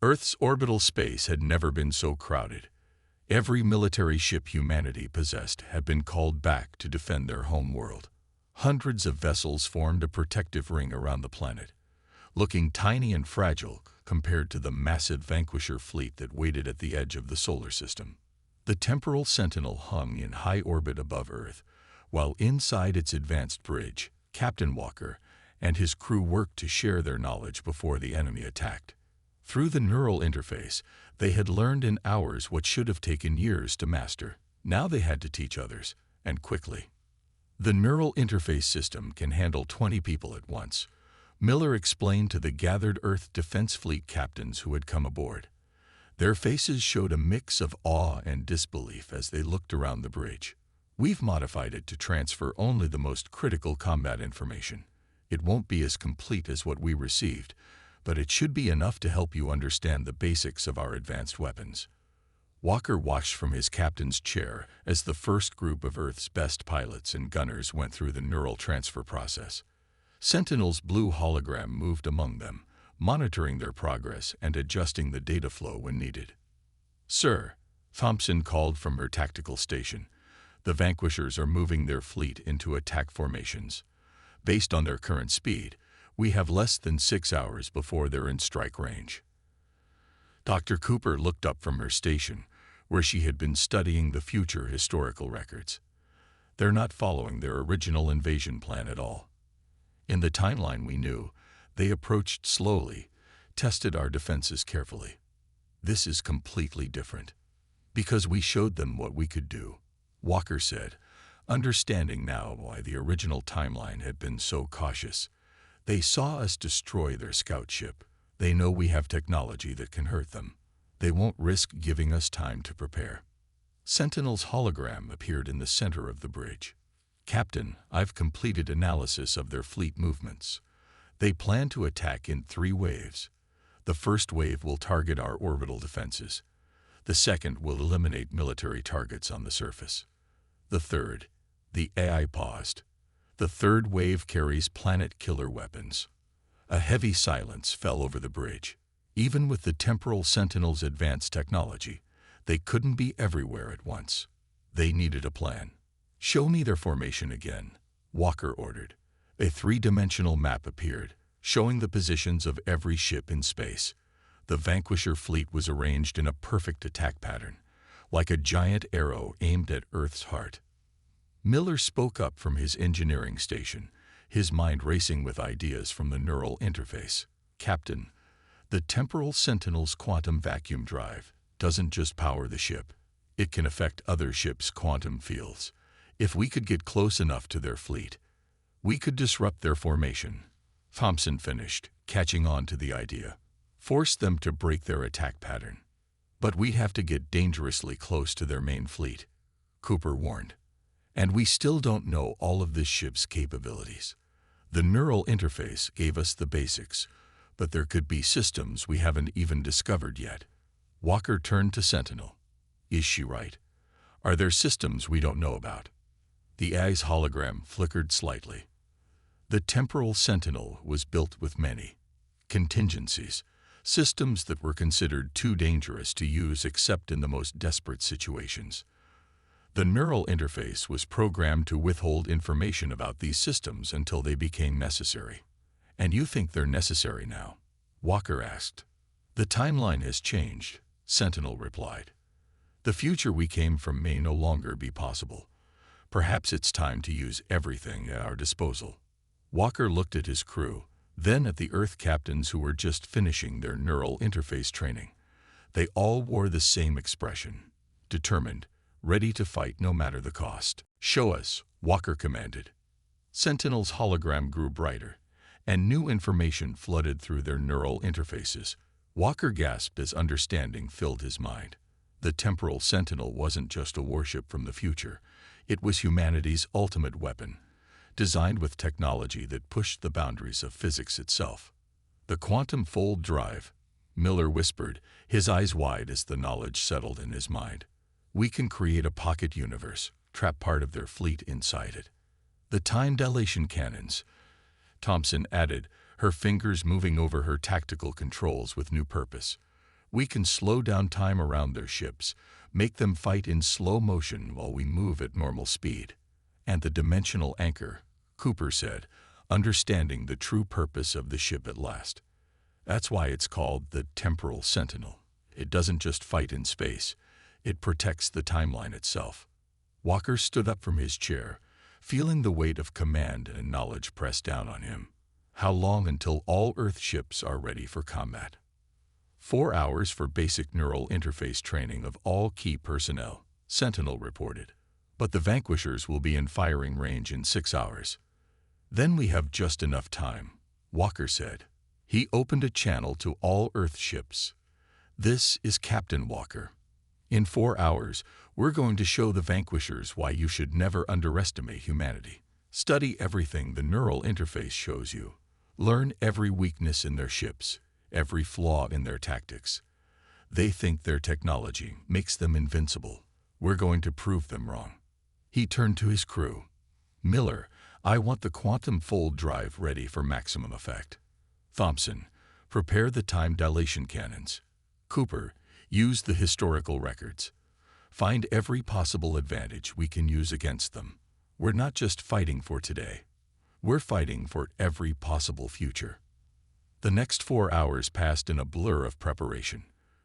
Earth's orbital space had never been so crowded. Every military ship humanity possessed had been called back to defend their home world. Hundreds of vessels formed a protective ring around the planet, looking tiny and fragile compared to the massive Vanquisher fleet that waited at the edge of the solar system. The temporal Sentinel hung in high orbit above Earth, while inside its advanced bridge, Captain Walker and his crew worked to share their knowledge before the enemy attacked. Through the neural interface, they had learned in hours what should have taken years to master. Now they had to teach others, and quickly. The neural interface system can handle 20 people at once, Miller explained to the gathered Earth Defense Fleet captains who had come aboard. Their faces showed a mix of awe and disbelief as they looked around the bridge. We've modified it to transfer only the most critical combat information. It won't be as complete as what we received, but it should be enough to help you understand the basics of our advanced weapons. Walker watched from his captain's chair as the first group of Earth's best pilots and gunners went through the neural transfer process. Sentinel's blue hologram moved among them, monitoring their progress and adjusting the data flow when needed. "Sir," Thompson called from her tactical station, "the Vanquishers are moving their fleet into attack formations. Based on their current speed, we have less than 6 hours before they're in strike range." Dr. Cooper looked up from her station, where she had been studying the future historical records. "They're not following their original invasion plan at all. In the timeline we knew, they approached slowly, tested our defenses carefully. This is completely different. Because we showed them what we could do," Walker said, understanding now why the original timeline had been so cautious. "They saw us destroy their scout ship. They know we have technology that can hurt them. They won't risk giving us time to prepare." Sentinel's hologram appeared in the center of the bridge. "Captain, I've completed analysis of their fleet movements. They plan to attack in 3 waves. The first wave will target our orbital defenses. The second will eliminate military targets on the surface. The AI paused. The third wave carries planet-killer weapons." A heavy silence fell over the bridge. Even with the temporal Sentinel's advanced technology, they couldn't be everywhere at once. They needed a plan. "Show me their formation again," Walker ordered. A 3-dimensional map appeared, showing the positions of every ship in space. The Vanquisher fleet was arranged in a perfect attack pattern, like a giant arrow aimed at Earth's heart. Miller spoke up from his engineering station, his mind racing with ideas from the neural interface. "Captain, the temporal Sentinel's quantum vacuum drive doesn't just power the ship. It can affect other ships' quantum fields. If we could get close enough to their fleet, we could disrupt their formation." Thompson finished, catching on to the idea. "Force them to break their attack pattern. But we'd have to get dangerously close to their main fleet," Cooper warned. "And we still don't know all of this ship's capabilities. The neural interface gave us the basics, but there could be systems we haven't even discovered yet." Walker turned to Sentinel. "Is she right? Are there systems we don't know about?" The AI's hologram flickered slightly. The temporal Sentinel was built with many contingencies, systems that were considered too dangerous to use except in the most desperate situations. The neural interface was programmed to withhold information about these systems until they became necessary. "And you think they're necessary now?" Walker asked. "The timeline has changed," Sentinel replied. "The future we came from may no longer be possible. Perhaps it's time to use everything at our disposal." Walker looked at his crew, then at the Earth captains who were just finishing their neural interface training. They all wore the same expression: determined, ready to fight no matter the cost. "Show us," Walker commanded. Sentinel's hologram grew brighter, and new information flooded through their neural interfaces. Walker gasped as understanding filled his mind. The temporal Sentinel wasn't just a warship from the future. It was humanity's ultimate weapon, designed with technology that pushed the boundaries of physics itself. "The quantum fold drive," Miller whispered, his eyes wide as the knowledge settled in his mind. "We can create a pocket universe, trap part of their fleet inside it." "The time dilation cannons," Thompson added, her fingers moving over her tactical controls with new purpose. We can slow down time around their ships, make them fight in slow motion while we move at normal speed. And the dimensional anchor, Cooper said, understanding the true purpose of the ship at last. That's why it's called the Temporal Sentinel. It doesn't just fight in space, it protects the timeline itself. Walker stood up from his chair, feeling the weight of command and knowledge press down on him. How long until all Earth ships are ready for combat? 4 hours for basic neural interface training of all key personnel, Sentinel reported. But the Vanquishers will be in firing range in 6 hours. Then we have just enough time, Walker said. He opened a channel to all Earth ships. This is Captain Walker. In 4 hours, we're going to show the Vanquishers why you should never underestimate humanity. Study everything the neural interface shows you. Learn every weakness in their ships, every flaw in their tactics. They think their technology makes them invincible. We're going to prove them wrong. He turned to his crew. Miller, I want the quantum fold drive ready for maximum effect. Thompson, prepare the time dilation cannons. Cooper, use the historical records. Find every possible advantage we can use against them. We're not just fighting for today. We're fighting for every possible future. The next 4 hours passed in a blur of preparation.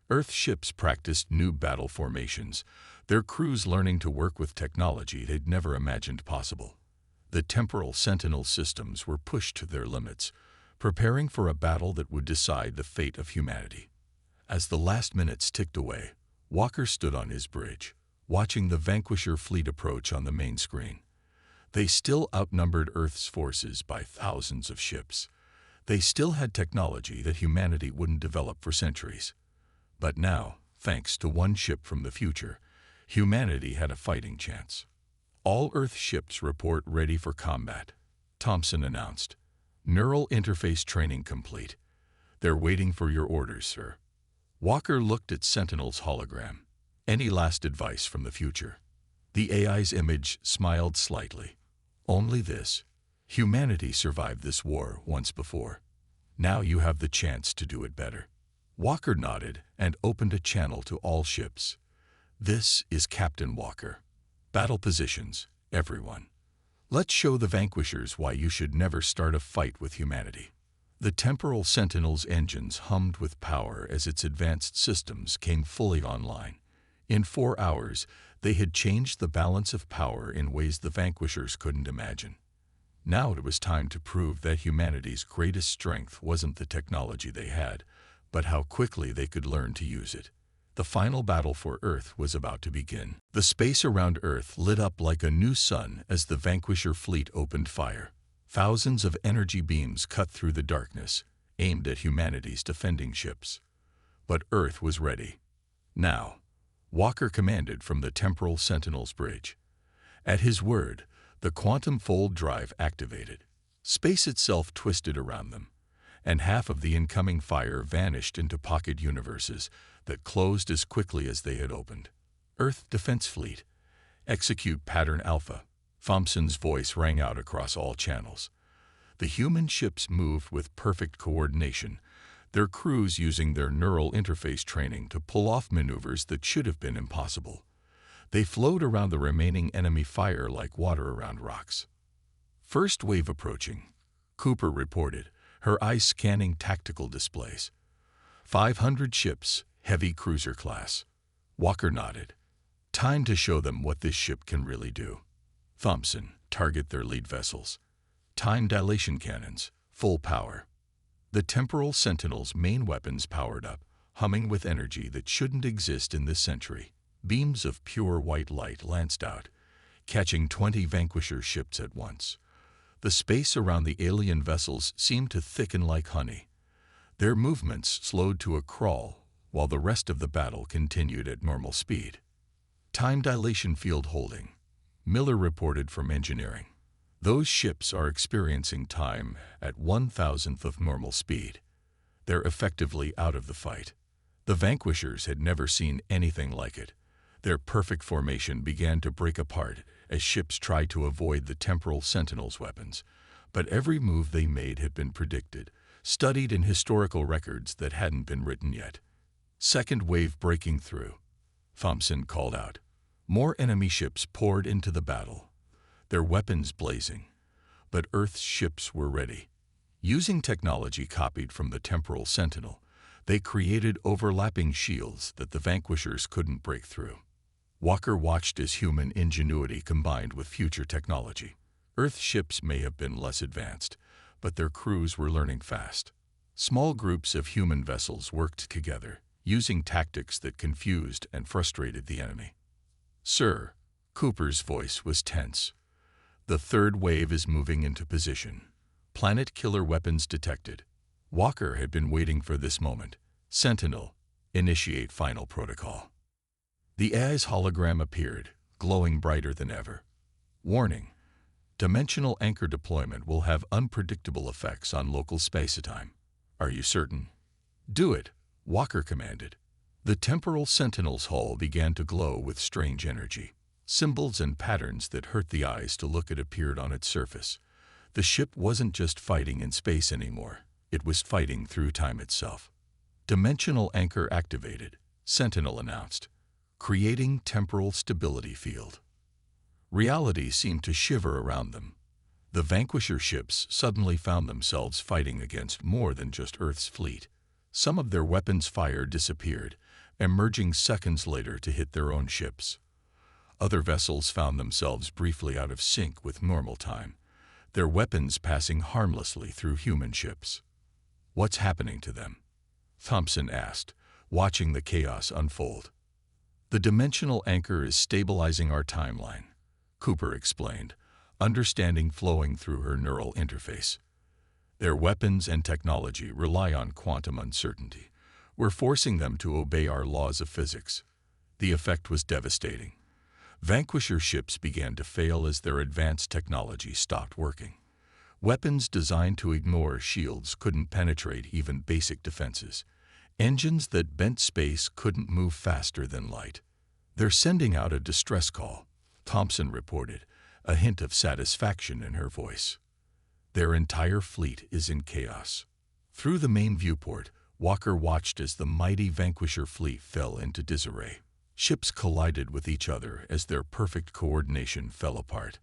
Earth ships practiced new battle formations, their crews learning to work with technology they'd never imagined possible. The temporal sentinel systems were pushed to their limits, preparing for a battle that would decide the fate of humanity. As the last minutes ticked away, Walker stood on his bridge, watching the Vanquisher fleet approach on the main screen. They still outnumbered Earth's forces by thousands of ships. They still had technology that humanity wouldn't develop for centuries. But now, thanks to one ship from the future, humanity had a fighting chance. All Earth ships report ready for combat, Thompson announced. Neural interface training complete. They're waiting for your orders, sir. Walker looked at Sentinel's hologram. Any last advice from the future? The AI's image smiled slightly. Only this. Humanity survived this war once before. Now you have the chance to do it better. Walker nodded and opened a channel to all ships. This is Captain Walker. Battle positions, everyone. Let's show the Vanquishers why you should never start a fight with humanity. The temporal Sentinel's engines hummed with power as its advanced systems came fully online. In 4 hours, they had changed the balance of power in ways the Vanquishers couldn't imagine. Now it was time to prove that humanity's greatest strength wasn't the technology they had, but how quickly they could learn to use it. The final battle for Earth was about to begin. The space around Earth lit up like a new sun as the Vanquisher fleet opened fire. Thousands of energy beams cut through the darkness, aimed at humanity's defending ships. But Earth was ready. Now, Walker commanded from the Temporal Sentinel's bridge. At his word, the quantum fold drive activated. Space itself twisted around them, and half of the incoming fire vanished into pocket universes that closed as quickly as they had opened. Earth Defense Fleet, execute Pattern Alpha. Thompson's voice rang out across all channels. The human ships moved with perfect coordination, their crews using their neural interface training to pull off maneuvers that should have been impossible. They flowed around the remaining enemy fire like water around rocks. First wave approaching, Cooper reported, her eyes scanning tactical displays. 500 ships, heavy cruiser class. Walker nodded. Time to show them what this ship can really do. Thompson, target their lead vessels. Time dilation cannons, full power. The temporal Sentinel's main weapons powered up, humming with energy that shouldn't exist in this century. Beams of pure white light lanced out, catching 20 Vanquisher ships at once. The space around the alien vessels seemed to thicken like honey. Their movements slowed to a crawl, while the rest of the battle continued at normal speed. Time dilation field holding, Miller reported from engineering. Those ships are experiencing time at 1,000th of normal speed. They're effectively out of the fight. The Vanquishers had never seen anything like it. Their perfect formation began to break apart as ships tried to avoid the temporal Sentinel's weapons. But every move they made had been predicted, studied in historical records that hadn't been written yet. Second wave breaking through, Thompson called out. More enemy ships poured into the battle, their weapons blazing, but Earth's ships were ready. Using technology copied from the temporal Sentinel, they created overlapping shields that the vanquishers couldn't break through. Walker watched as human ingenuity combined with future technology. Earth ships may have been less advanced, but their crews were learning fast. Small groups of human vessels worked together, using tactics that confused and frustrated the enemy. "Sir," Cooper's voice was tense. "The third wave is moving into position. Planet killer weapons detected." Walker had been waiting for this moment. "Sentinel, initiate final protocol." The AI's hologram appeared, glowing brighter than ever. "Warning: dimensional anchor deployment will have unpredictable effects on local space-time. Are you certain?" "Do it," Walker commanded. The temporal Sentinel's hull began to glow with strange energy. Symbols and patterns that hurt the eyes to look at appeared on its surface. The ship wasn't just fighting in space anymore. It was fighting through time itself. "Dimensional anchor activated," Sentinel announced, creating temporal stability field. Reality seemed to shiver around them. The vanquisher ships suddenly found themselves fighting against more than just Earth's fleet. Some of their weapons' fire disappeared, emerging seconds later to hit their own ships. Other vessels found themselves briefly out of sync with normal time, their weapons passing harmlessly through human ships. "What's happening to them?" Thompson asked, watching the chaos unfold. "The dimensional anchor is stabilizing our timeline," Cooper explained, understanding flowing through her neural interface. "Their weapons and technology rely on quantum uncertainty. We're forcing them to obey our laws of physics." The effect was devastating. Vanquisher ships began to fail as their advanced technology stopped working. Weapons designed to ignore shields couldn't penetrate even basic defenses. Engines that bent space couldn't move faster than light. "They're sending out a distress call," Thompson reported, a hint of satisfaction in her voice. "Their entire fleet is in chaos." Through the main viewport, Walker watched as the mighty Vanquisher fleet fell into disarray. Ships collided with each other as their perfect coordination fell apart.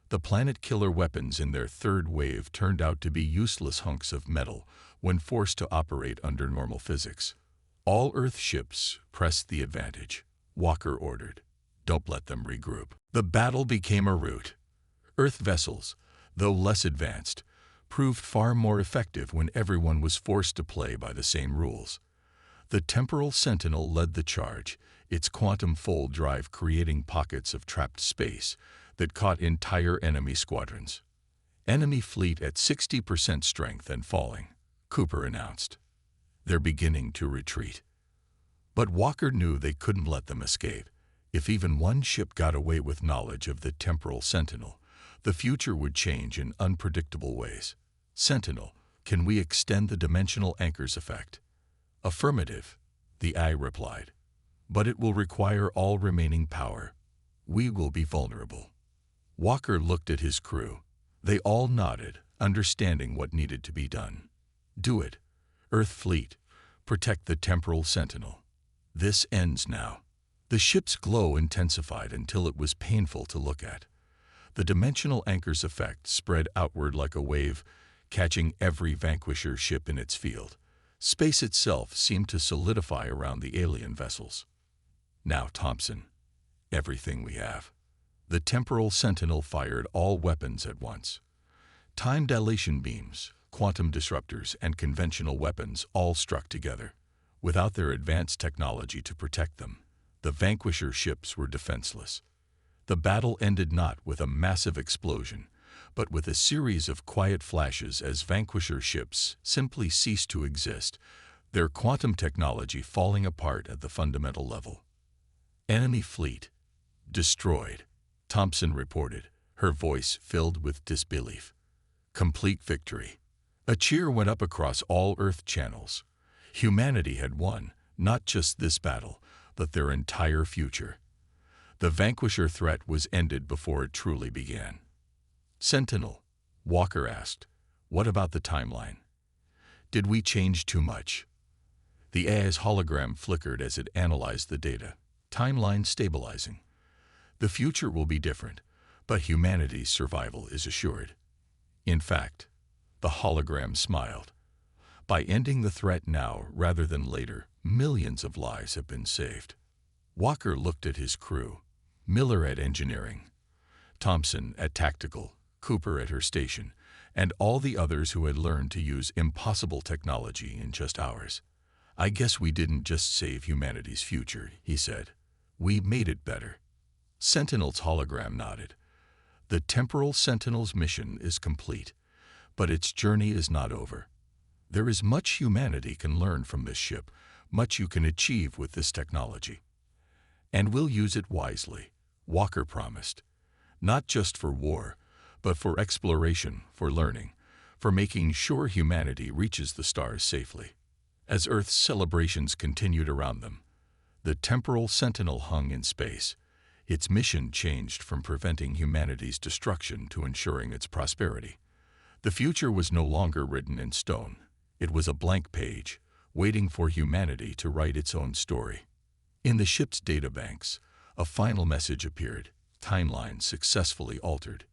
The planet-killer weapons in their third wave turned out to be useless hunks of metal when forced to operate under normal physics. "All Earth ships, press the advantage," Walker ordered. "Don't let them regroup." The battle became a rout. Earth vessels, though less advanced, proved far more effective when everyone was forced to play by the same rules. The temporal Sentinel led the charge, its quantum fold drive creating pockets of trapped space that caught entire enemy squadrons. "Enemy fleet at 60% strength and falling," Cooper announced. "They're beginning to retreat." But Walker knew they couldn't let them escape. If even one ship got away with knowledge of the temporal Sentinel, the future would change in unpredictable ways. "Sentinel, can we extend the dimensional anchor's effect?" "Affirmative," the eye replied. "But it will require all remaining power. We will be vulnerable." Walker looked at his crew. They all nodded, understanding what needed to be done. "Do it. Earth fleet, protect the temporal Sentinel. This ends now." The ship's glow intensified until it was painful to look at. The dimensional anchor's effect spread outward like a wave, catching every vanquisher ship in its field. Space itself seemed to solidify around the alien vessels. "Now, Thompson, everything we have." The temporal Sentinel fired all weapons at once. Time dilation beams, quantum disruptors, and conventional weapons all struck together. Without their advanced technology to protect them, the vanquisher ships were defenseless. The battle ended not with a massive explosion, but with a series of quiet flashes as vanquisher ships simply ceased to exist, their quantum technology falling apart at the fundamental level. "Enemy fleet destroyed," Thompson reported, her voice filled with disbelief. "Complete victory." A cheer went up across all Earth channels. Humanity had won, not just this battle, but their entire future. The vanquisher threat was ended before it truly began. "Sentinel," Walker asked, "what about the timeline? Did we change too much?" The AI's hologram flickered as it analyzed the data, timeline stabilizing. The future will be different, but humanity's survival is assured. In fact, the hologram smiled. By ending the threat now rather than later, millions of lives have been saved. Walker looked at his crew, Miller at engineering, Thompson at tactical, Cooper at her station, and all the others who had learned to use impossible technology in just hours. "I guess we didn't just save humanity's future," he said. "We made it better." Sentinel's hologram nodded. "The temporal Sentinel's mission is complete, but its journey is not over. There is much humanity can learn from this ship, much you can achieve with this technology. And we'll use it wisely," Walker promised. "Not just for war, but for exploration, for learning, for making sure humanity reaches the stars safely." As Earth's celebrations continued around them, the temporal Sentinel hung in space. Its mission changed from preventing humanity's destruction to ensuring its prosperity. The future was no longer written in stone. It was a blank page, waiting for humanity to write its own story. In the ship's databanks, a final message appeared, timeline successfully altered.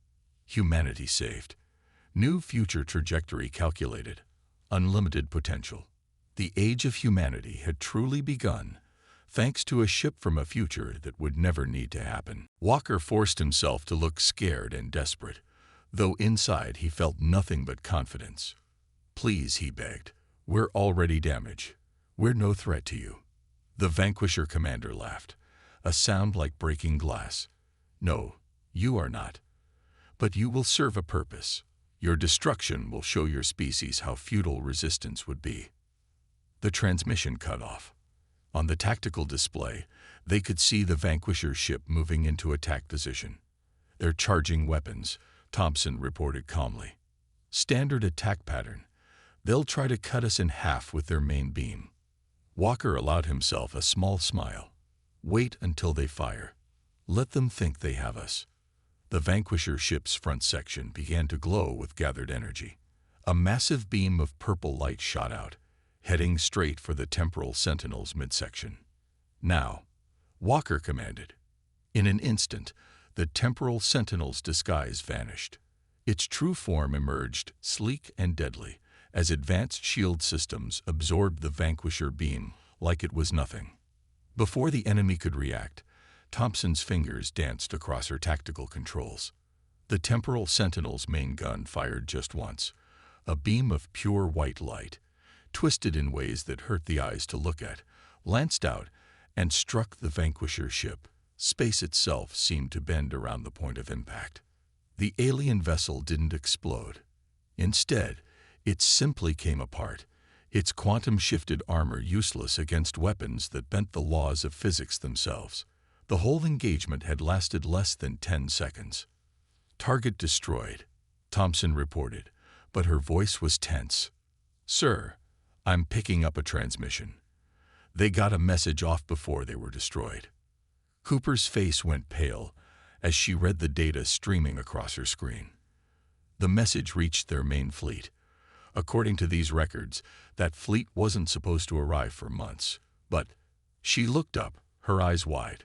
Humanity saved. New future trajectory calculated. Unlimited potential. The age of humanity had truly begun, thanks to a ship from a future that would never need to happen. Walker forced himself to look scared and desperate, though inside he felt nothing but confidence. "Please," he begged, "we're already damaged. We're no threat to you." The Vanquisher commander laughed, a sound like breaking glass. "No, you are not. But you will serve a purpose. Your destruction will show your species how futile resistance would be." The transmission cut off. On the tactical display, they could see the Vanquisher ship moving into attack position. "They're charging weapons," Thompson reported calmly. "Standard attack pattern. They'll try to cut us in half with their main beam." Walker allowed himself a small smile. "Wait until they fire. Let them think they have us." The Vanquisher ship's front section began to glow with gathered energy. A massive beam of purple light shot out, heading straight for the temporal Sentinel's midsection. "Now," Walker commanded. In an instant, the temporal Sentinel's disguise vanished. Its true form emerged, sleek and deadly, as advanced shield systems absorbed the Vanquisher beam like it was nothing. Before the enemy could react, Thompson's fingers danced across her tactical controls. The temporal Sentinel's main gun fired just once, a beam of pure white light, twisted in ways that hurt the eyes to look at, lanced out and struck the Vanquisher ship. Space itself seemed to bend around the point of impact. The alien vessel didn't explode. Instead, it simply came apart, its quantum-shifted armor useless against weapons that bent the laws of physics themselves. The whole engagement had lasted less than 10 seconds. "Target destroyed," Thompson reported, but her voice was tense. "Sir, I'm picking up a transmission. They got a message off before they were destroyed." Cooper's face went pale as she read the data streaming across her screen. The message reached their main fleet. According to these records, that fleet wasn't supposed to arrive for months. But she looked up, her eyes wide.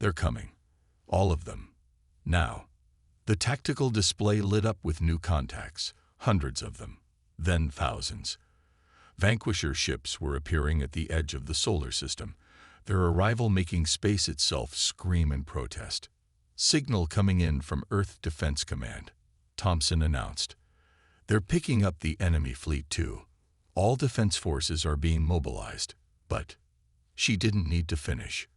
"They're coming. All of them. Now." The tactical display lit up with new contacts, hundreds of them, then thousands. Vanquisher ships were appearing at the edge of the solar system, their arrival making space itself scream in protest. "Signal coming in from Earth Defense Command," Thompson announced. "They're picking up the enemy fleet too. All defense forces are being mobilized." But she didn't need to finish.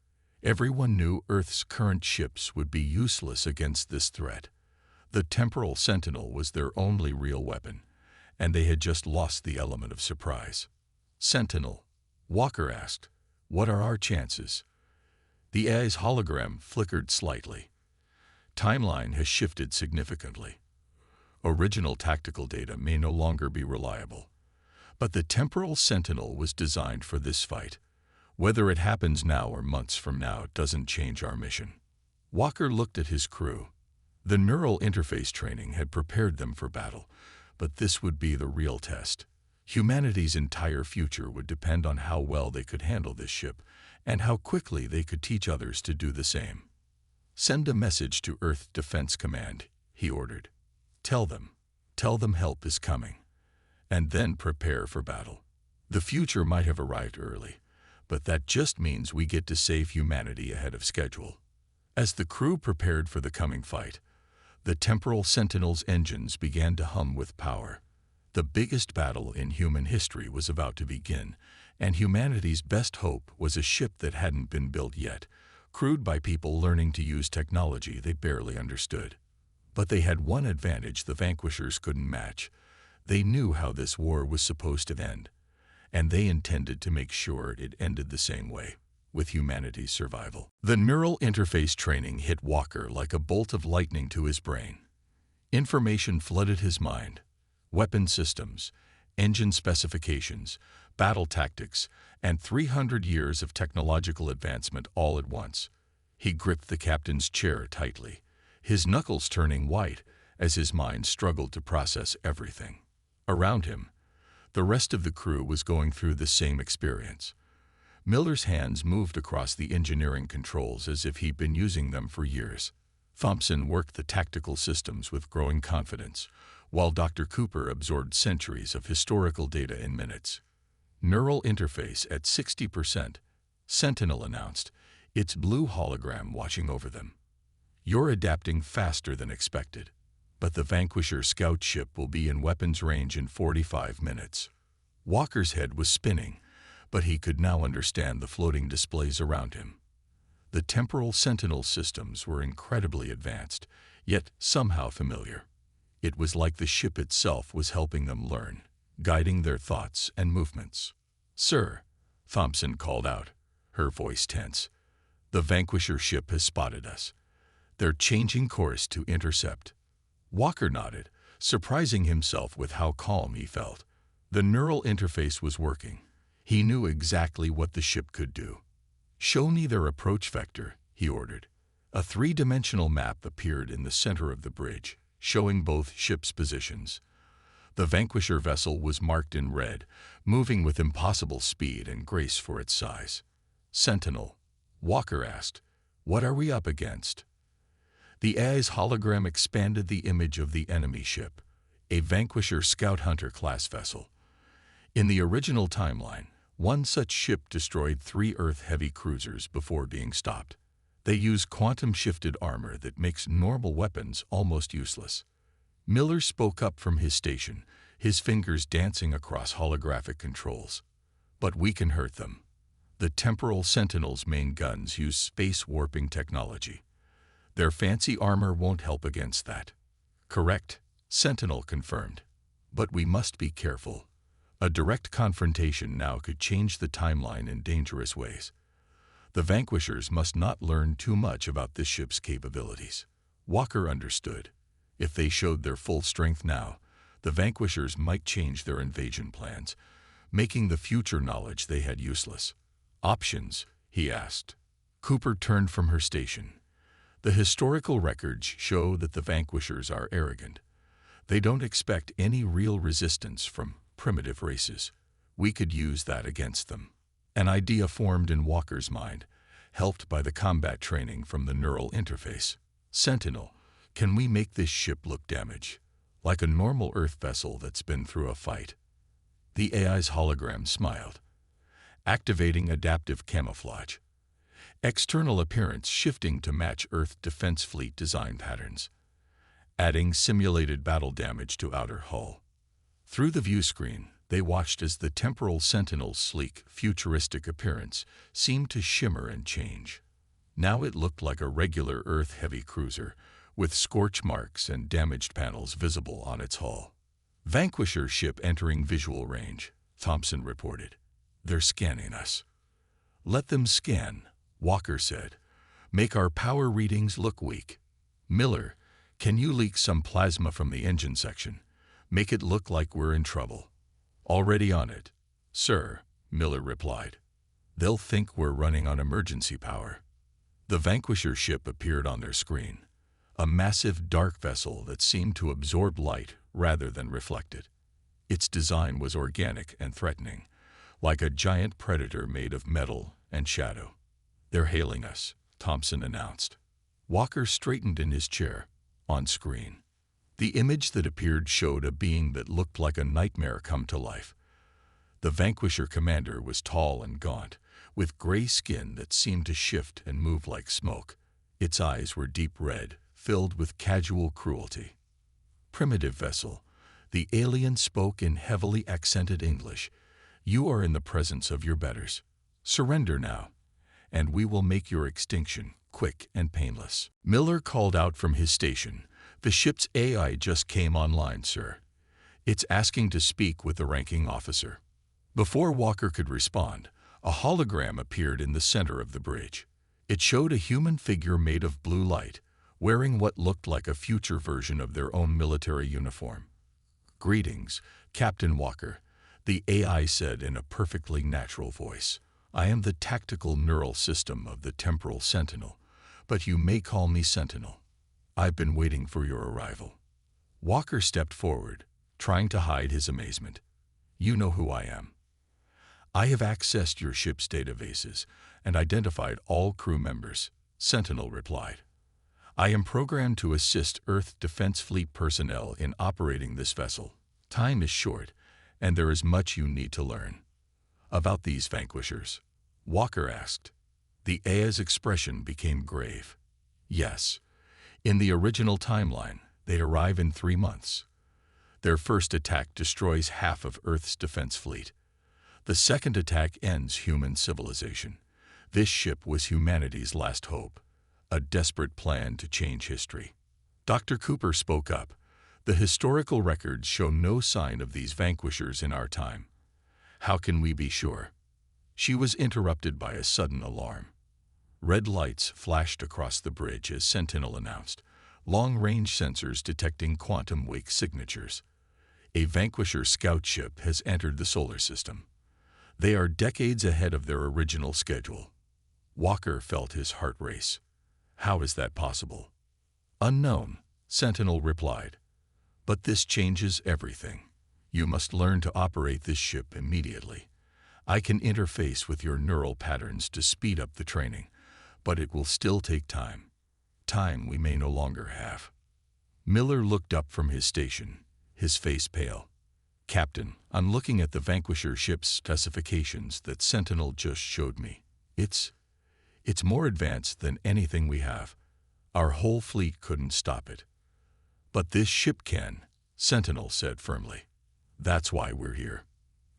Everyone knew Earth's current ships would be useless against this threat. The temporal Sentinel was their only real weapon, and they had just lost the element of surprise. "Sentinel," Walker asked, "what are our chances?" The AI's hologram flickered slightly. "Timeline has shifted significantly. Original tactical data may no longer be reliable. But the temporal Sentinel was designed for this fight. Whether it happens now or months from now doesn't change our mission." Walker looked at his crew. The neural interface training had prepared them for battle, but this would be the real test. Humanity's entire future would depend on how well they could handle this ship and how quickly they could teach others to do the same. "Send a message to Earth Defense Command," he ordered. Tell them help is coming, and then prepare for battle. The future might have arrived early, but that just means we get to save humanity ahead of schedule." As the crew prepared for the coming fight, the temporal Sentinel's engines began to hum with power. The biggest battle in human history was about to begin, and humanity's best hope was a ship that hadn't been built yet, crewed by people learning to use technology they barely understood. But they had one advantage the vanquishers couldn't match. They knew how this war was supposed to end, and they intended to make sure it ended the same way, with humanity's survival. The neural interface training hit Walker like a bolt of lightning to his brain. Information flooded his mind. Weapon systems, engine specifications, battle tactics, and 300 years of technological advancement all at once. He gripped the captain's chair tightly, his knuckles turning white as his mind struggled to process everything. Around him, the rest of the crew was going through the same experience. Miller's hands moved across the engineering controls as if he'd been using them for years. Thompson worked the tactical systems with growing confidence, while Dr. Cooper absorbed centuries of historical data in minutes. "Neural interface at 60%, Sentinel announced, its blue hologram watching over them. "You're adapting faster than expected, but the Vanquisher scout ship will be in weapons range in 45 minutes. Walker's head was spinning, but he could now understand the floating displays around him. The temporal Sentinel systems were incredibly advanced, yet somehow familiar. It was like the ship itself was helping them learn, guiding their thoughts and movements. "Sir," Thompson called out, her voice tense, "the Vanquisher ship has spotted us. They're changing course to intercept." Walker nodded, surprising himself with how calm he felt. The neural interface was working. He knew exactly what the ship could do. "Show me their approach vector," he ordered. A three-dimensional map appeared in the center of the bridge, showing both ships' positions. The Vanquisher vessel was marked in red, moving with impossible speed and grace for its size. "Sentinel," Walker asked, "what are we up against?" The AI's hologram expanded the image of the enemy ship, a Vanquisher Scout Hunter class vessel. In the original timeline, one such ship destroyed 3 Earth-heavy cruisers before being stopped. They use quantum-shifted armor that makes normal weapons almost useless. Miller spoke up from his station, his fingers dancing across holographic controls. "But we can hurt them. The temporal Sentinel's main guns use space warping technology. Their fancy armor won't help against that." "Correct," Sentinel confirmed. "But we must be careful. A direct confrontation now could change the timeline in dangerous ways. The Vanquishers must not learn too much about this ship's capabilities." Walker understood. If they showed their full strength now, the Vanquishers might change their invasion plans, making the future knowledge they had useless. "Options?" he asked. Cooper turned from her station. "The historical records show that the Vanquishers are arrogant. They don't expect any real resistance from primitive races. We could use that against them." An idea formed in Walker's mind, helped by the combat training from the neural interface. "Sentinel, can we make this ship look damaged, like a normal Earth vessel that's been through a fight?" The AI's hologram smiled. "Activating adaptive camouflage. External appearance shifting to match Earth Defense Fleet design patterns. Adding simulated battle damage to outer hull." Through the view screen, they watched as the temporal Sentinel's sleek, futuristic appearance seemed to shimmer and change. Now it looked like a regular Earth-heavy cruiser, with scorch marks and damaged panels visible on its hull. "Vanquisher ship entering visual range," Thompson reported. "They're scanning us." "Let them scan," Walker said. "Make our power readings look weak. Miller, can you leak some plasma from the engine section? Make it look like we're in trouble." "Already on it, sir," Miller replied. "They'll think we're running on emergency power." The Vanquisher ship appeared on their screen, a massive dark vessel that seemed to absorb light rather than reflect it. Its design was organic and threatening, like a giant predator made of metal and shadow. "They're hailing us," Thompson announced. Walker straightened in his chair. On screen, the image that appeared showed a being that looked like a nightmare come to life. The Vanquisher commander was tall and gaunt, with gray skin that seemed to shift and move like smoke. Its eyes were deep red, filled with casual cruelty. "Primitive vessel," the alien spoke in heavily accented English. "You are in the presence of your betters. Surrender now, and we will make your extinction quick and painless." Miller called out from his station. "The ship's AI just came online, sir. It's asking to speak with the ranking officer." Before Walker could respond, a hologram appeared in the center of the bridge. It showed a human figure made of blue light, wearing what looked like a future version of their own military uniform. "Greetings, Captain Walker," the AI said in a perfectly natural voice. "I am the tactical neural system of the temporal Sentinel, but you may call me Sentinel. I've been waiting for your arrival." Walker stepped forward, trying to hide his amazement. "You know who I am. I have accessed your ship's databases and identified all crew members," Sentinel replied. "I am programmed to assist Earth Defense Fleet personnel in operating this vessel. Time is short, and there is much you need to learn." "About these Vanquishers?" Walker asked. The AI's expression became grave. "Yes. In the original timeline, they arrive in 3 months. Their first attack destroys half of Earth's defense fleet. The second attack ends human civilization. This ship was humanity's last hope, a desperate plan to change history." Dr. Cooper spoke up. "The historical records show no sign of these Vanquishers in our time. How can we be sure?" She was interrupted by a sudden alarm. Red lights flashed across the bridge as Sentinel announced, long-range sensors detecting quantum wake signatures. "A Vanquisher scout ship has entered the solar system. They are decades ahead of their original schedule." Walker felt his heart race. "How is that possible?" "Unknown," Sentinel replied. "But this changes everything. You must learn to operate this ship immediately. I can interface with your neural patterns to speed up the training, but it will still take time. Time we may no longer have." Miller looked up from his station, his face pale. "Captain, I'm looking at the Vanquisher ship's specifications that Sentinel just showed me. It's more advanced than anything we have. Our whole fleet couldn't stop it." "But this ship can," Sentinel said firmly. "That's why we're here."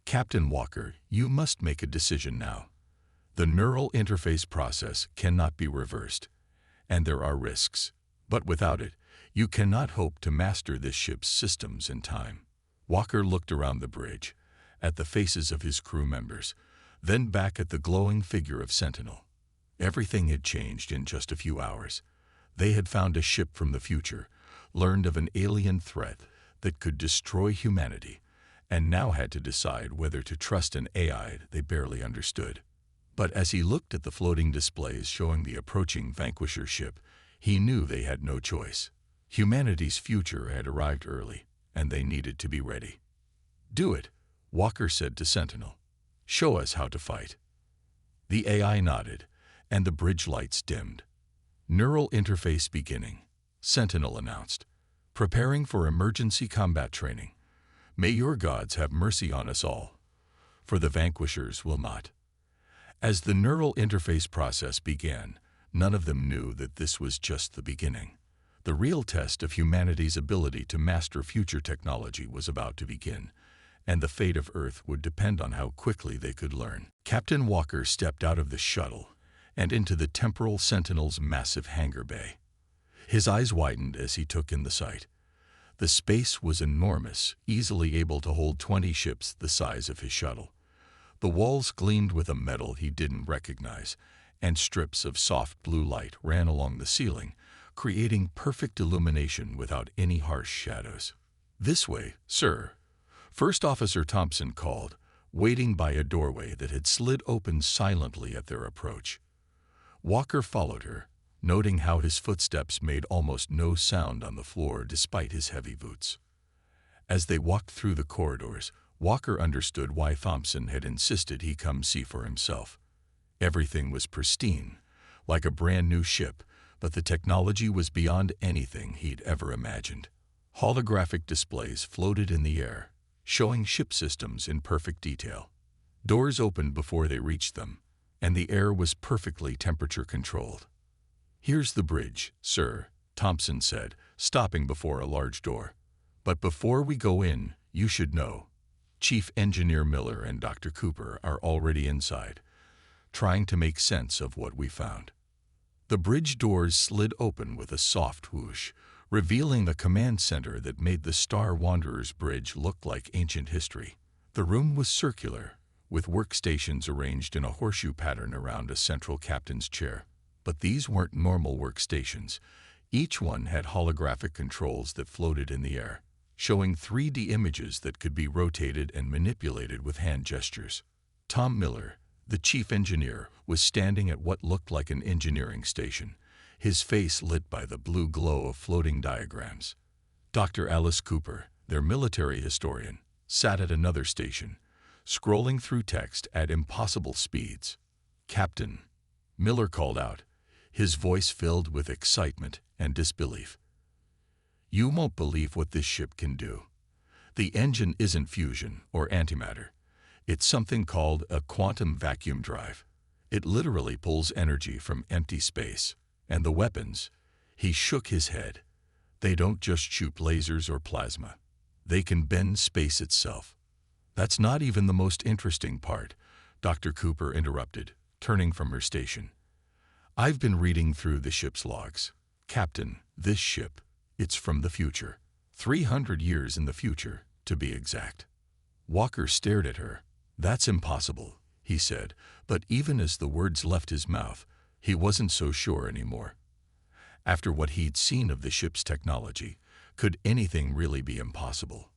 "Captain Walker, you must make a decision now. The neural interface process cannot be reversed, and there are risks. But without it, you cannot hope to master this ship's systems in time." Walker looked around the bridge, at the faces of his crew members, then back at the glowing figure of Sentinel. Everything had changed in just a few hours. They had found a ship from the future, learned of an alien threat that could destroy humanity, and now had to decide whether to trust an AI they barely understood. But as he looked at the floating displays showing the approaching Vanquisher ship, he knew they had no choice. Humanity's future had arrived early, and they needed to be ready. "Do it," Walker said to Sentinel. "Show us how to fight." The AI nodded, and the bridge lights dimmed. "Neural interface beginning," Sentinel announced. "Preparing for emergency combat training. May your gods have mercy on us all, for the Vanquishers will not." As the neural interface process began, none of them knew that this was just the beginning. The real test of humanity's ability to master future technology was about to begin, and the fate of Earth would depend on how quickly they could learn. Captain Walker stepped out of the shuttle and into the temporal Sentinel's massive hangar bay. His eyes widened as he took in the sight. The space was enormous, easily able to hold 20 ships the size of his shuttle. The walls gleamed with a metal he didn't recognize, and strips of soft blue light ran along the ceiling, creating perfect illumination without any harsh shadows. "This way, sir," First Officer Thompson called, waiting by a doorway that had slid open silently at their approach. Walker followed her, noting how his footsteps made almost no sound on the floor despite his heavy boots. As they walked through the corridors, Walker understood why Thompson had insisted he come see for himself. Everything was pristine, like a brand new ship, but the technology was beyond anything he'd ever imagined. Holographic displays floated in the air, showing ship systems in perfect detail. Doors opened before they reached them, and the air was perfectly temperature-controlled. "Here's the bridge, sir," Thompson said, stopping before a large door. "But before we go in, you should know. Chief Engineer Miller and Dr. Cooper are already inside, trying to make sense of what we found." The bridge doors slid open with a soft whoosh, revealing the command center that made the Star Wanderer's bridge look like ancient history. The room was circular, with workstations arranged in a horseshoe pattern around a central captain's chair. But these weren't normal workstations. Each one had holographic controls that floated in the air, showing 3D images that could be rotated and manipulated with hand gestures. Tom Miller, the chief engineer, was standing at what looked like an engineering station, his face lit by the blue glow of floating diagrams. Dr. Alice Cooper, their military historian, sat at another station, scrolling through text at impossible speeds. "Captain," Miller called out, his voice filled with excitement and disbelief. "You won't believe what this ship can do. The engine isn't fusion or antimatter. It's something called a quantum vacuum drive. It literally pulls energy from empty space. And the weapons," he shook his head, "they don't just shoot lasers or plasma. They can bend space itself." "That's not even the most interesting part," Dr. Cooper interrupted, turning from her station. "I've been reading through the ship's logs. Captain, this ship, it's from the future. 300 years in the future, to be exact." Walker stared at her. "That's impossible," he said, but even as the words left his mouth, he wasn't so sure anymore. After what he'd seen of the ship's technology, could anything really be impossible?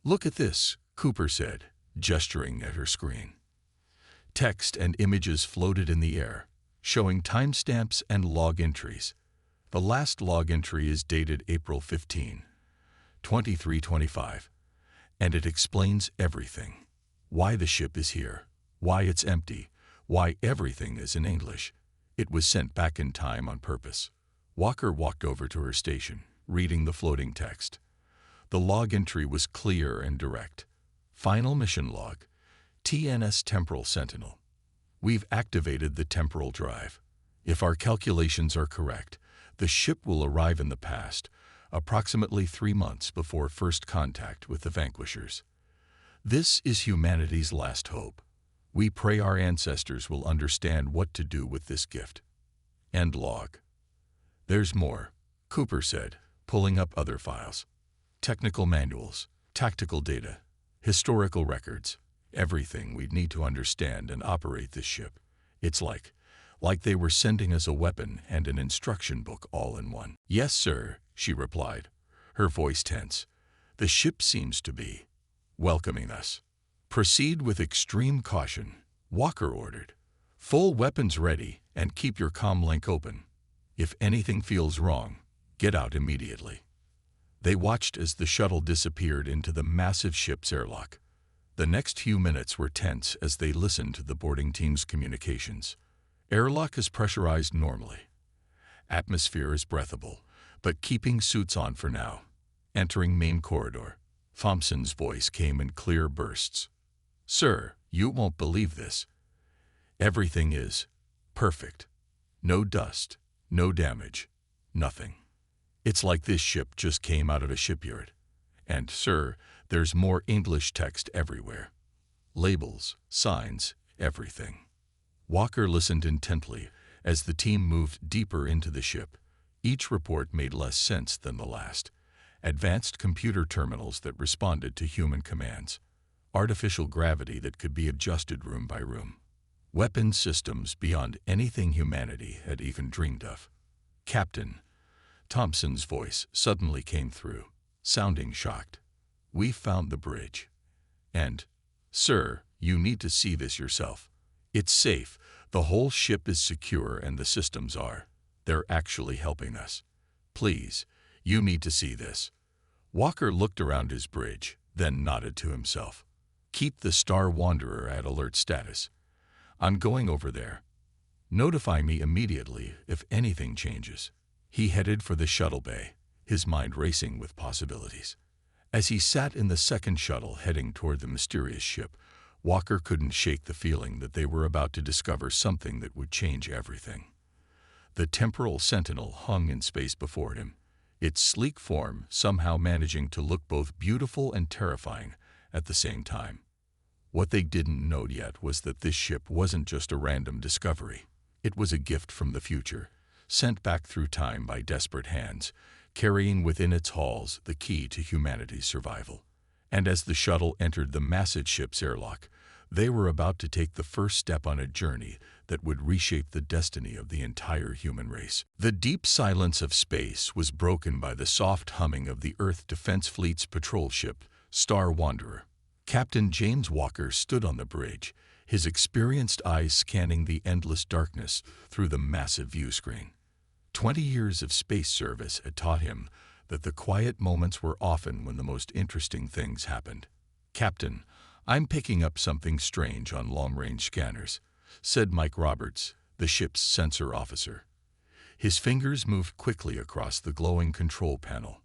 "Look at this," Cooper said, gesturing at her screen. Text and images floated in the air, showing timestamps and log entries. The last log entry is dated April 15, 2325, and it explains everything. Why the ship is here, why it's empty, why everything is in English. It was sent back in time on purpose. Walker walked over to her station, reading the floating text. The log entry was clear and direct. Final mission log, TNS Temporal Sentinel. "We've activated the temporal drive. If our calculations are correct, the ship will arrive in the past, approximately 3 months before first contact with the Vanquishers. This is humanity's last hope. We pray our ancestors will understand what to do with this gift." End log. "There's more," Cooper said, pulling up other files. "Technical manuals, tactical data, historical records, everything we'd need to understand and operate this ship. It's like they were sending us a weapon and an instruction book all in one." "Yes, sir," she replied, her voice tense. "The ship seems to be welcoming us." "Proceed with extreme caution," Walker ordered. "Full weapons ready and keep your comm link open. If anything feels wrong, get out immediately." They watched as the shuttle disappeared into the massive ship's airlock. The next few minutes were tense as they listened to the boarding team's communications. "Airlock is pressurized normally. Atmosphere is breathable, but keeping suits on for now. Entering main corridor." Thompson's voice came in clear bursts. "Sir, you won't believe this. Everything is perfect. No dust, no damage, nothing. It's like this ship just came out of a shipyard. And, sir, there's more English text everywhere. Labels, signs, everything." Walker listened intently as the team moved deeper into the ship. Each report made less sense than the last. Advanced computer terminals that responded to human commands. Artificial gravity that could be adjusted room by room. Weapon systems beyond anything humanity had even dreamed of. "Captain," Thompson's voice suddenly came through, sounding shocked. "We found the bridge. And, sir, you need to see this yourself. It's safe, the whole ship is secure, and the systems are. They're actually helping us. Please, you need to see this." Walker looked around his bridge, then nodded to himself. Keep the Star Wanderer at alert status. I'm going over there. Notify me immediately if anything changes. He headed for the shuttle bay, his mind racing with possibilities. As he sat in the second shuttle heading toward the mysterious ship, Walker couldn't shake the feeling that they were about to discover something that would change everything. The temporal Sentinel hung in space before him, its sleek form somehow managing to look both beautiful and terrifying at the same time. What they didn't know yet was that this ship wasn't just a random discovery. It was a gift from the future, sent back through time by desperate hands, carrying within its halls the key to humanity's survival. And as the shuttle entered the massive ship's airlock, they were about to take the first step on a journey that would reshape the destiny of the entire human race. The deep silence of space was broken by the soft humming of the Earth Defense Fleet's patrol ship, Star Wanderer. Captain James Walker stood on the bridge, his experienced eyes scanning the endless darkness through the massive view screen. 20 years of space service had taught him that the quiet moments were often when the most interesting things happened. "Captain, I'm picking up something strange on long-range scanners," said Mike Roberts, the ship's sensor officer. His fingers moved quickly across the glowing control panel.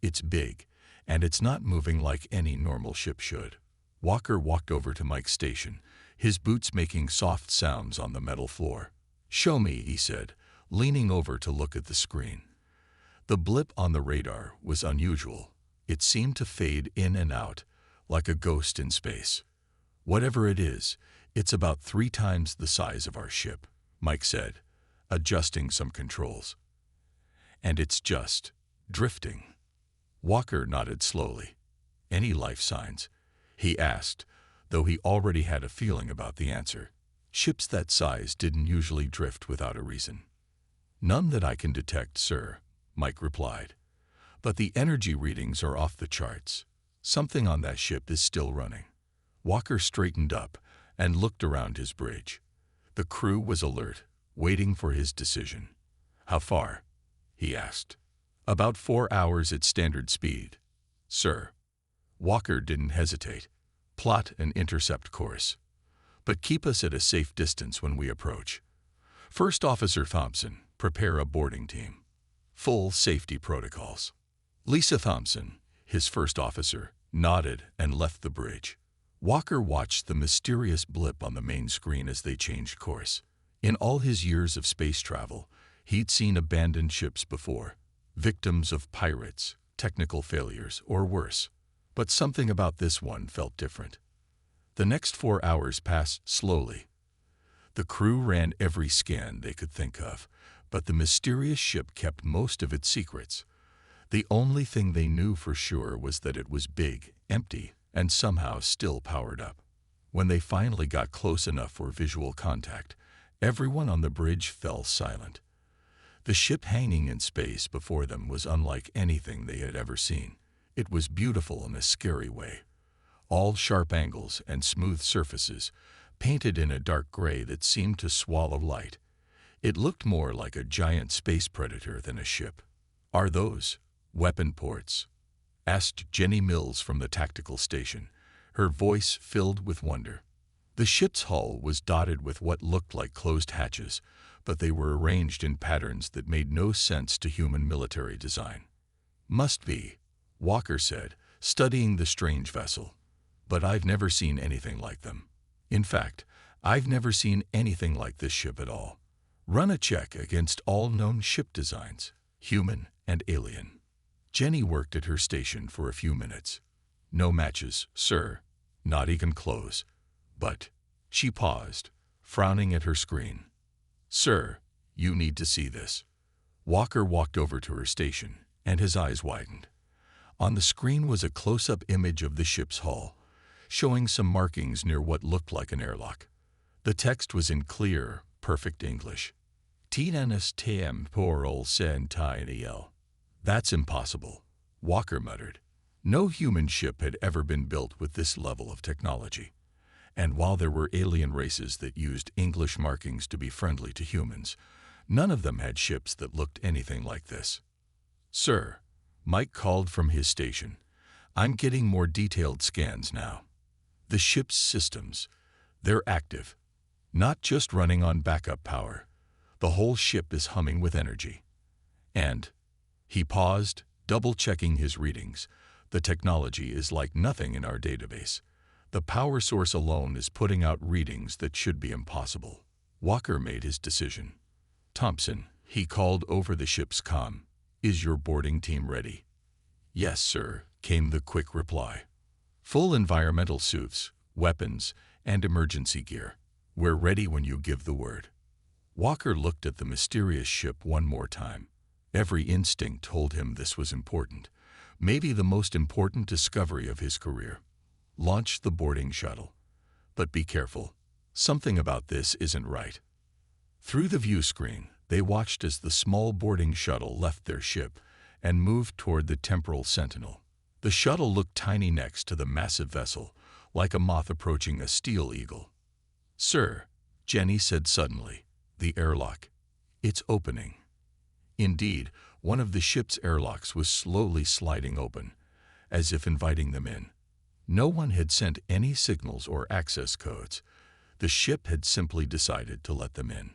"It's big, and it's not moving like any normal ship should." Walker walked over to Mike's station, his boots making soft sounds on the metal floor. "Show me," he said, leaning over to look at the screen. The blip on the radar was unusual. It seemed to fade in and out, like a ghost in space. "Whatever it is, it's about 3 times the size of our ship," Mike said, adjusting some controls. "And it's just drifting." Walker nodded slowly. "Any life signs?" he asked, though he already had a feeling about the answer. Ships that size didn't usually drift without a reason. "None that I can detect, sir," Mike replied. "But the energy readings are off the charts. Something on that ship is still running." Walker straightened up and looked around his bridge. The crew was alert, waiting for his decision. "How far?" he asked. "About 4 hours at standard speed, sir." Walker didn't hesitate. "Plot an intercept course. But keep us at a safe distance when we approach. First Officer Thompson, prepare a boarding team. Full safety protocols." Lisa Thompson, his first officer, nodded and left the bridge. Walker watched the mysterious blip on the main screen as they changed course. In all his years of space travel, he'd seen abandoned ships before, victims of pirates, technical failures, or worse. But something about this one felt different. The next 4 hours passed slowly. The crew ran every scan they could think of, but the mysterious ship kept most of its secrets. The only thing they knew for sure was that it was big, empty, and somehow still powered up. When they finally got close enough for visual contact, everyone on the bridge fell silent. The ship hanging in space before them was unlike anything they had ever seen. It was beautiful in a scary way. All sharp angles and smooth surfaces, painted in a dark gray that seemed to swallow light. It looked more like a giant space predator than a ship. "Are those weapon ports?" asked Jenny Mills from the tactical station, her voice filled with wonder. The ship's hull was dotted with what looked like closed hatches, but they were arranged in patterns that made no sense to human military design. "Must be," Walker said, studying the strange vessel. "But I've never seen anything like them. In fact, I've never seen anything like this ship at all. Run a check against all known ship designs, human and alien." Jenny worked at her station for a few minutes. "No matches, sir. Not even close. But," she paused, frowning at her screen. "Sir, you need to see this." Walker walked over to her station, and his eyes widened. On the screen was a close-up image of the ship's hull, showing some markings near what looked like an airlock. The text was in clear, perfect English. "Tienes tem por ol sentinel." "That's impossible," Walker muttered. No human ship had ever been built with this level of technology. And while there were alien races that used English markings to be friendly to humans, none of them had ships that looked anything like this. "Sir," Mike called from his station. I'm getting more detailed scans now. The ship's systems, they're active, not just running on backup power. The whole ship is humming with energy. And he paused, double-checking his readings. The technology is like nothing in our database. The power source alone is putting out readings that should be impossible. Walker made his decision. Thompson, he called over the ship's comm. Is your boarding team ready? Yes, sir, came the quick reply. Full environmental suits, weapons, and emergency gear. We're ready when you give the word. Walker looked at the mysterious ship one more time. Every instinct told him this was important, maybe the most important discovery of his career. Launch the boarding shuttle. But be careful. Something about this isn't right. Through the view screen, they watched as the small boarding shuttle left their ship and moved toward the temporal Sentinel. The shuttle looked tiny next to the massive vessel, like a moth approaching a steel eagle. Sir, Jenny said suddenly, the airlock. It's opening. Indeed, one of the ship's airlocks was slowly sliding open, as if inviting them in. No one had sent any signals or access codes. The ship had simply decided to let them in.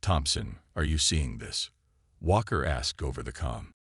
Thompson, are you seeing this? Walker asked over the comm.